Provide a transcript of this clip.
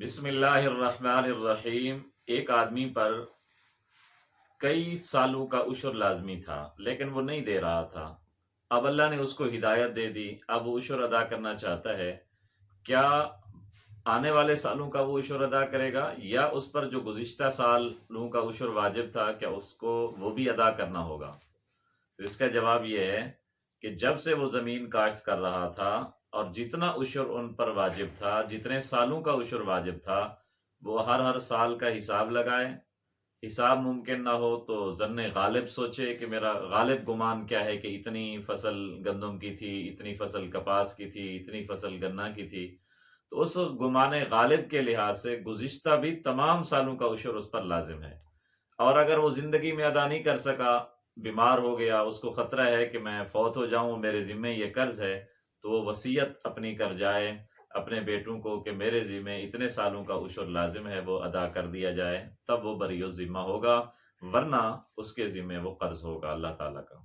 بسم اللہ الرحمن الرحیم۔ ایک آدمی پر کئی سالوں کا عشر لازمی تھا لیکن وہ نہیں دے رہا تھا۔ اب اللہ نے اس کو ہدایت دے دی، اب وہ عشر ادا کرنا چاہتا ہے۔ کیا آنے والے سالوں کا وہ عشر ادا کرے گا یا اس پر جو گزشتہ سالوں کا عشر واجب تھا کیا اس کو وہ بھی ادا کرنا ہوگا؟ تو اس کا جواب یہ ہے کہ جب سے وہ زمین کاشت کر رہا تھا اور جتنا عشر ان پر واجب تھا، جتنے سالوں کا عشر واجب تھا، وہ ہر سال کا حساب لگائے۔ حساب ممکن نہ ہو تو ظن غالب سوچے کہ میرا غالب گمان کیا ہے کہ اتنی فصل گندم کی تھی، اتنی فصل کپاس کی تھی، اتنی فصل گنا کی تھی، تو اس گمان غالب کے لحاظ سے گزشتہ بھی تمام سالوں کا عشر اس پر لازم ہے۔ اور اگر وہ زندگی میں ادا نہیں کر سکا، بیمار ہو گیا، اس کو خطرہ ہے کہ میں فوت ہو جاؤں، میرے ذمے یہ قرض ہے، تو وہ وصیت اپنی کر جائے اپنے بیٹوں کو کہ میرے ذمے اتنے سالوں کا عشر لازم ہے، وہ ادا کر دیا جائے، تب وہ بری الذمہ ہوگا، ورنہ اس کے ذمے وہ قرض ہوگا اللہ تعالیٰ کا۔